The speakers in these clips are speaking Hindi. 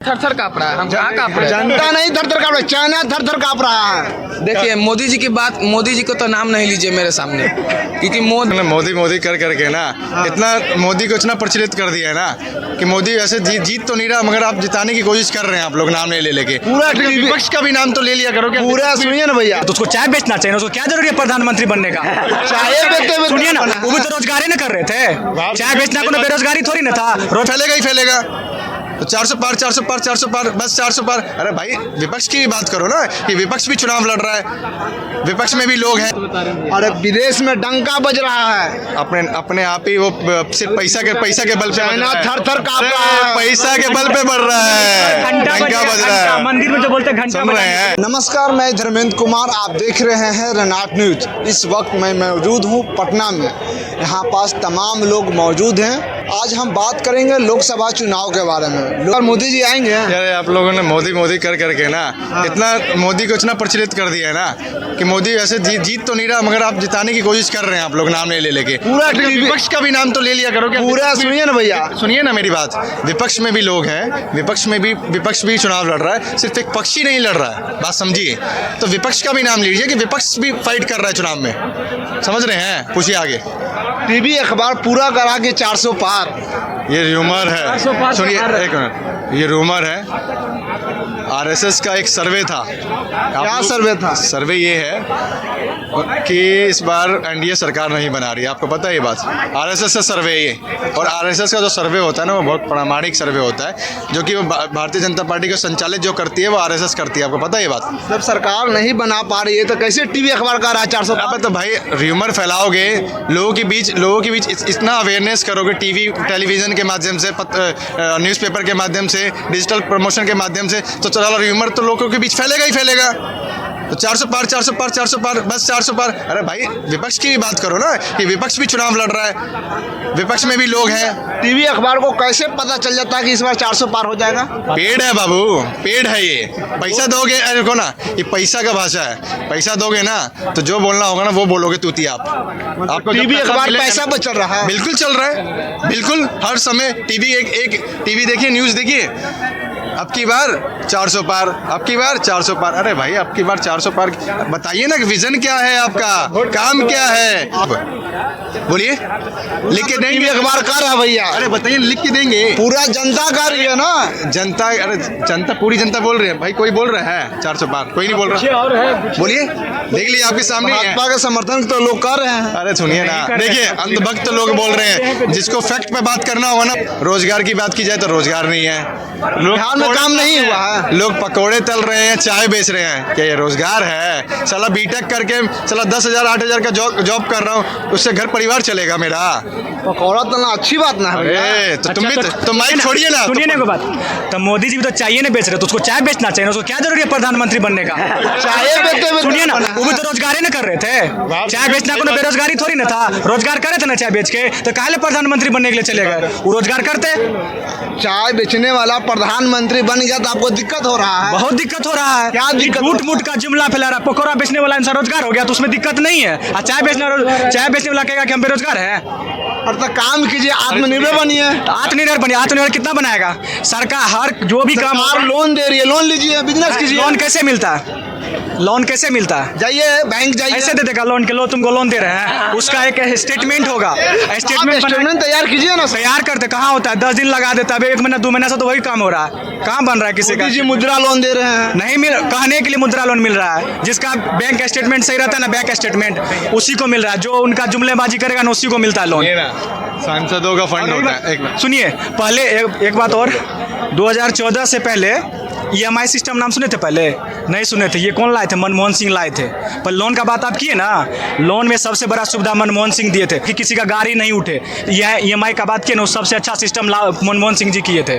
थर थर काँप रहा है। हम कहाँ काँप रहे हैं? जनता नहीं थर थर काँप रहा है, चाइना थर थर काँप रहा है। देखिए मोदी जी की बात, मोदी जी को तो नाम नहीं लीजिए मेरे सामने, क्योंकि मोदी मोदी कर करके ना इतना मोदी को इतना प्रचलित कर दिया है ना कि मोदी वैसे जीत तो नहीं रहा, मगर आप जिताने की कोशिश कर रहे हैं आप लोग नाम नहीं ले लेके। पूरा विपक्ष का भी नाम तो ले लिया करो। पूरा सुनिए ना भैया, तो उसको चाय बेचना चाहिए, उसको क्या जरूरी है प्रधानमंत्री बनने का? चाय बेचते हुए सुनिए ना, वो भी तो रोजगार ही ना कर रहे थे। चाय बेचना को बेरोजगारी थोड़ी ना था। रोज फैलेगा ही फैलेगा। तो 400 पार 400 पार 400 पार बस 400 पार। अरे भाई विपक्ष की भी बात करो ना कि विपक्ष भी चुनाव लड़ रहा है, विपक्ष में भी लोग हैं। अरे विदेश में डंका बज रहा है, अपने आप ही वो सिर्फ पैसा के बल पे चाइना थर थर काँप रहा है। पैसा के बल पे बढ़ रहा है, डंका बज रहा है। मंदिर में जो बोलते हैं घंटा सुन रहे हैं। नमस्कार, मैं धर्मेंद्र कुमार, आप देख रहे हैं रनाट न्यूज। इस वक्त मैं मौजूद हूँ पटना में। यहाँ पास तमाम लोग मौजूद हैं। आज हम बात करेंगे लोकसभा चुनाव के बारे में। और मोदी जी आएंगे। यार आप लोगों ने मोदी मोदी कर करके ना इतना मोदी को इतना प्रचलित कर दिया है ना कि मोदी वैसे जीत तो नहीं रहा, मगर आप जिताने की कोशिश कर रहे हैं आप लोग नाम नहीं ले लेके। पूरा विपक्ष का भी नाम तो ले लिया करो। पूरा सुनिए ना भैया, सुनिए ना मेरी बात। विपक्ष में भी लोग हैं, विपक्ष भी चुनाव लड़ रहा है, सिर्फ एक पक्ष ही नहीं लड़ रहा है, बात समझिए। तो विपक्ष का भी नाम लीजिए कि विपक्ष भी फाइट कर रहा है चुनाव में, समझ रहे हैं? पूछिए आगे। टीवी अखबार पूरा करा के 400 पार। ये रूमर है, सुनिए एक मिनट, ये रूमर है। आरएसएस का एक सर्वे था। क्या सर्वे था? सर्वे ये है कि इस बार एनडीए सरकार नहीं बना रही है, आपको पता है ये बात? आरएसएस का सर्वे ये, और आरएसएस का जो सर्वे होता है ना वो बहुत प्रामाणिक सर्वे होता है, जो कि वो भारतीय जनता पार्टी को संचालित जो करती है वो आरएसएस करती है, आपको पता है ये बात? जब सरकार नहीं बना पा रही है तो कैसे टीवी अखबार का रहा 400 पार? तो भाई रूमर फैलाओगे, लोगों के बीच इतना अवेयरनेस करोगे टीवी टेलीविजन के माध्यम से, न्यूज़पेपर के माध्यम से, डिजिटल प्रमोशन के माध्यम से, तो चलो रूमर तो लोगों के बीच फैलेगा ही फैलेगा। तो 400 पार 400 पार 400 पार बस 400 पार। अरे भाई विपक्ष की भी बात करो ना कि विपक्ष भी चुनाव लड़ रहा है, विपक्ष में भी लोग हैं। टीवी अखबार को कैसे पता चल जाता है कि इस बार 400 पार हो जाएगा? पेड़ है बाबू, पेड़ है ये। पैसा दोगे, अरे देखो ना, ये पैसा का भाषा है। पैसा दोगे ना तो जो बोलना होगा ना वो बोलोगे तूती आप। आपको टीवी अखबार पैसा पर चल रहा है। बिल्कुल चल रहा है, बिल्कुल हर समय टीवी एक टीवी देखिए, न्यूज़ देखिए। अब की बार 400 पार, अब की बार 400 पार। अरे भाई अब की बार 400 पार बताइए ना, विजन क्या है आपका, काम क्या है, बोलिए। लिख के देंगे अखबार का रहा भैया। अरे बताइए, लिख के देंगे। पूरा जनता का रही है ना, जनता। अरे जनता, पूरी जनता बोल रही है भाई। कोई बोल रहा है 400 पार? कोई नहीं बोल रहा। बोलिए, देख लीजिए आपके सामने। भाजपा का समर्थन तो लोग कर रहे हैं। अरे सुनिए ना, देखिए अंधभक्त तो लोग बोल रहे हैं। जिसको फैक्ट पे बात करना होगा ना, रोजगार की बात की जाए तो रोजगार नहीं है, बिहार में काम नहीं हुआ है। लोग पकोड़े तल रहे हैं, चाय बेच रहे हैं, क्या ये रोजगार है? साला बीटेक करके साला 10,000 8,000 का जॉब कर रहा हूँ, उससे घर परिवार चलेगा मेरा? पकौड़ा तलना अच्छी बात ना है। अरे तो तुम भी तो माइक छोड़िए ना। सुनिए ना बात, तो मोदी जी भी तो चाय नहीं बेच रहे, तो उसको चाय बेचना चाहिए, उसको क्या जरूरी है प्रधानमंत्री बनने का? चाय बेचते हुए सुनिए ना, वो भी तो रोजगार ही ना कर रहे थे। चाय बेचना को बेरोजगारी थोड़ी ना था। रोजगार करे थे ना चाय बेच के, तो काहे प्रधानमंत्री बनने के लिए चले गए? वो रोजगार करते। चाय बेचने वाला प्रधानमंत्री बन गया तो आपको दिक्कत हो रहा है। बहुत दिक्कत हो रहा है। क्या दिक्कत? झूठ मूठ का जुमला फैला रहा है। पकौड़ा बेचने वाला इंसान रोजगार हो गया तो उसमें दिक्कत नहीं है। और चाय बेचने वाला कहेगा कि हम बेरोजगार हैं। और तो काम कीजिए, आत्मनिर्भर बनिए। आत्मनिर्भर बनिए। आत्मनिर्भर कितना बनाएगा सरकार? हर जो भी काम लोन दे रही है, लोन लीजिए, बिजनेस कीजिए। लोन कैसे मिलता है? लोन कैसे मिलता है? जाइए बैंक जाइए, ऐसे दे देगा लोन के। लो तुमको लोन दे रहे हैं, उसका एक स्टेटमेंट होगा। स्टेटमेंट तैयार कीजिए ना। तैयार करते कहाँ होता है? 10 दिन लगा देता है, 1 महीना 2 महीना से तो वही काम हो रहा है। कहाँ बन रहा है किसी का? जी मुद्रा लोन दे रहे हैं, नहीं मिल, कहने के लिए मुद्रा लोन मिल रहा है। जिसका बैंक स्टेटमेंट सही रहता है ना, बैंक स्टेटमेंट, उसी को मिल रहा है। जो उनका जुमलेबाजी करेगा ना, उसी को मिलता है लोन। सांसदों का फंड होता है। सुनिए, पहले एक बात और, 2014 से पहले EMI सिस्टम नाम सुने थे? पहले नहीं सुने थे। ये कौन लाए थे? मनमोहन सिंह लाए थे। पर लोन का बात आप किए ना, लोन में सबसे बड़ा सुविधा मनमोहन सिंह दिए थे कि किसी का गाड़ी नहीं उठे। यह EMI का बात किए ना, सबसे अच्छा सिस्टम मनमोहन सिंह जी किए थे।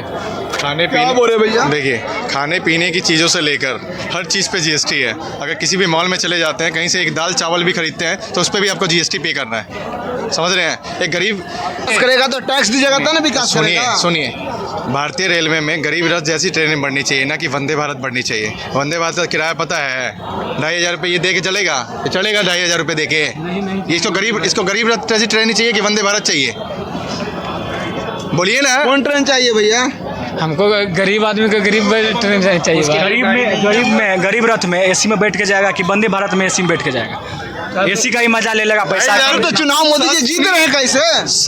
खाने पीने, बोले भैया, देखिए खाने पीने की चीज़ों से लेकर हर चीज़ पे GST है। अगर किसी भी मॉल में चले जाते हैं, कहीं से एक दाल चावल भी खरीदते हैं तो उस पर भी आपको GST पे करना है, समझ रहे हैं? एक गरीब करेगा तो टैक्स दीजिएगा तब ना विकास करेगा। सुनिए, भारतीय रेलवे में गरीब रथ जैसी ट्रेनें बढ़नी चाहिए, ना कि वंदे भारत बढ़नी चाहिए। वंदे भारत का किराया पता है 2,500 रुपये। ये दे के चलेगा? ये चलेगा 2,500 रुपये दे के? ये इसको गरीब रथ जैसी ट्रेन चाहिए कि वंदे भारत चाहिए? बोलिए ना। कौन ट्रेन चाहिए भैया? हमको गरीब आदमी को गरीब ट्रेन चाहिए भाई। गरीब रथ में एसी में बैठ के जाएगा कि वंदे भारत में एसी में बैठ के जाएगा? एसी का ही मजा ले लेगा, पैसा तो चुनाव मोदी जी जीत रहे हैं कैसे?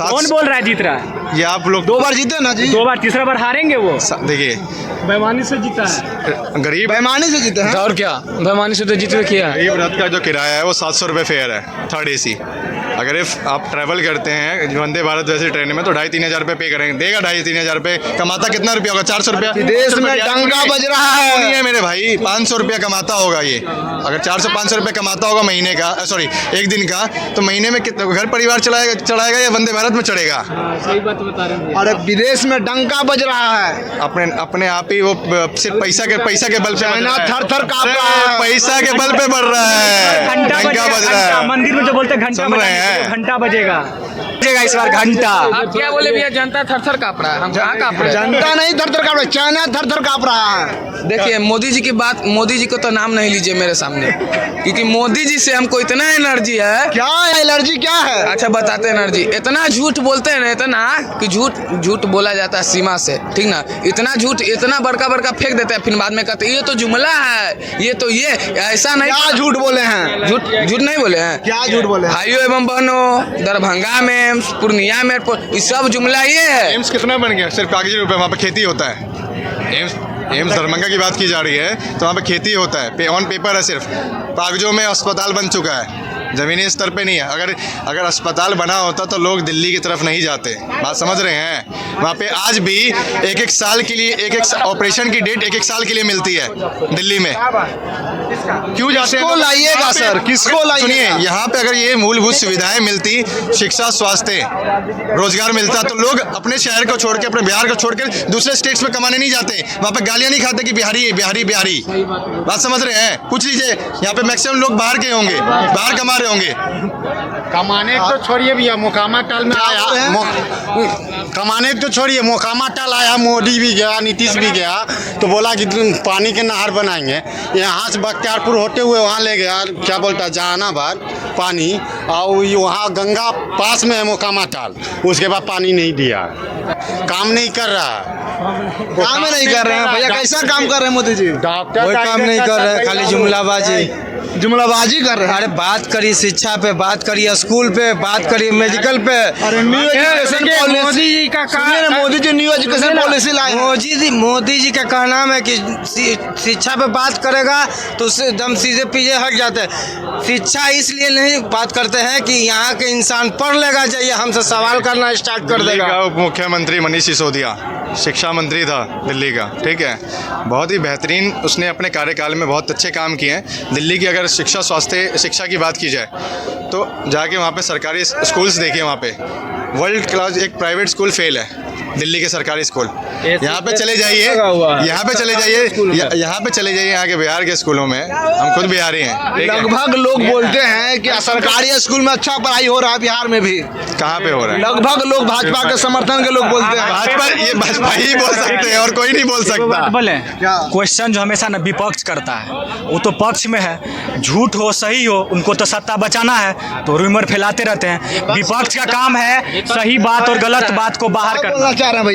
कौन बोल रहा है जीत रहा है? ये आप लोग 2 बार जीते ना जी। 2 बार, तीसरा बार हारेंगे वो। देखिए बेईमानी से जीता है, गरीब बेईमानी से जीते हैं। और क्या बेईमानी से तो जीत किया है। गरीब रथ का जो किराया है वो 700 रुपये फेयर है, 3rd AC। अगर इफ आप ट्रैवल करते हैं वंदे भारत जैसी ट्रेन में तो 2,500-3,000 रुपये पे करेंगे, देगा 2,500-3,000 रुपये। कमाता कितना रुपया होगा? 400 रुपया। देश में डंका बज रहा है। नहीं है मेरे भाई, 500 रुपया कमाता होगा ये। अगर 400-500 रुपये कमाता होगा महीने का, सॉरी एक दिन का, तो महीने में कितना घर परिवार चलाएगा या वंदे भारत में चढ़ेगा? सही बात बता रहे हैं। अरे विदेश में डंका बज रहा है। अपने आप ही वो सिर्फ पैसा के बल पे चाइना थर-थर काँप रहा है। पैसा के बल पे बढ़ रहा है, घंटा बज रहा है। मंदिर में जो बोलते हैं घंटा सुन रहे हैं? घंटा बजेगा इस बार घंटा। आप क्या बोले भैया? जनता थर-थर काँप रहा है, हम कहाँ काँप रहे हैं? जनता नहीं थर-थर काँप रहा है, चाइना थर-थर काँप रहा है। देखिए मोदी जी की बात, मोदी जी को तो नाम नहीं लीजिए मेरे सामने, क्योंकि मोदी जी से हमको इतना एनर्जी है। क्या एलर्जी क्या है? अच्छा बताते हैं एनर्जी। इतना झूठ बोलते हैं ना, इतना कि झूठ बोला जाता है सीमा से, ठीक ना? इतना झूठ, इतना बड़का फेंक देते हैं, फिर बाद में कहते हैं ये तो जुमला है, ये तो ये ऐसा नहीं। क्या झूठ बोले हैं? झूठ नहीं बोले हैं। क्या झूठ बोले हैं? भाइयों एवं बहनों, दरभंगा में, पूर्णिया में, ये सब जुमला ये है। एम्स कितना बन गया? सिर्फ कागजी रूप है, वहाँ पे खेती होता है। एम्स दरभंगा की बात की जा रही है तो वहाँ पे खेती होता है, ऑन पेपर है, सिर्फ कागजों में अस्पताल बन चुका है, ज़मीनी स्तर पे नहीं है। अगर अस्पताल बना होता तो लोग दिल्ली की तरफ नहीं जाते। बात समझ रहे हैं? वहाँ पे आज भी एक साल के लिए एक ऑपरेशन की डेट एक साल के लिए मिलती है दिल्ली में। क्यों जाते हैं? किसको लाइएगा सर? किसको लाइएगा? सुनिए, यहाँ पे अगर ये मूलभूत सुविधाएं मिलती, शिक्षा, स्वास्थ्य, रोजगार मिलता, तो लोग अपने शहर को छोड़ के, अपने बिहार को छोड़ के दूसरे स्टेट्स में कमाने नहीं जाते। वहाँ पे गालियाँ नहीं खाते कि बिहारी बिहारी बिहारी। बात समझ रहे हैं? पूछ लीजिए, यहाँ पे मैक्सिमम लोग बाहर के होंगे, बाहर कमा रहे होंगे। कमाने तो छोड़िए भैया, मोकामा टाल में आया, कमाने तो छोड़िए, मोकामा टाल आया, मोदी भी गया, नीतीश भी गया, तो बोला कि पानी के नहर बनाएंगे। यहाँ से बख्तियारपुर होते हुए वहाँ ले गया, क्या बोलता है, जहानाबाद पानी, और वहाँ गंगा पास में है मोकामा टाल, उसके बाद पानी नहीं दिया। काम नहीं कर रहा, काम नहीं कर रहे हैं भैया। कैसा काम कर रहे हैं मोदी जी? डॉक्टर काम नहीं कर रहे हैं, खाली जुमलाबाजी कर रहे हैं। अरे बात करिए शिक्षा पे, बात करिए स्कूल पे, बात करिए मेडिकल पे। अरे new education policy, Modi ji का सुनिए ना, Modi ji new education policy लाए हैं। मोदी जी का कहना है कि शिक्षा पे बात करेगा तो उससे दम सीधे पीछे हट जाते हैं। शिक्षा इसलिए नहीं बात करते हैं कि यहाँ के इंसान पढ़ लेगा, चाहिए हमसे सवाल करना स्टार्ट कर दिल्ली देगा। का उप मुख्यमंत्री मनीष सिसोदिया शिक्षा मंत्री था दिल्ली का, ठीक है, बहुत ही बेहतरीन, उसने अपने कार्यकाल में बहुत अच्छे काम किए हैं। दिल्ली की अगर शिक्षा, स्वास्थ्य, शिक्षा की बात की जाए तो जाके वहाँ पे सरकारी स्कूल्स देखिए, वहाँ पे वर्ल्ड क्लास एक प्राइवेट स्कूल फेल है दिल्ली के सरकारी स्कूल। यहाँ पे चले जाइए, यहाँ पे चले जाइए यहाँ के बिहार के स्कूलों में, हम खुद बिहारी हैं, ठीक है? लगभग लोग बोलते हैं कि सरकारी स्कूल में अच्छा पढ़ाई हो रहा है बिहार में भी। कहाँ पे हो रहा है? लगभग लोग भाजपा के समर्थन के लोग बोलते हैं। भाजपा ही बोल सकते हैं और कोई नहीं बोल सकता। बोले क्वेश्चन जो हमेशा ना विपक्ष करता है, वो तो पक्ष में है, झूठ हो सही हो, उनको तो सत्ता बचाना है, तो रूमर फैलाते रहते हैं। विपक्ष का काम है सही बात और गलत बात को बाहर करना। चाह रहे हैं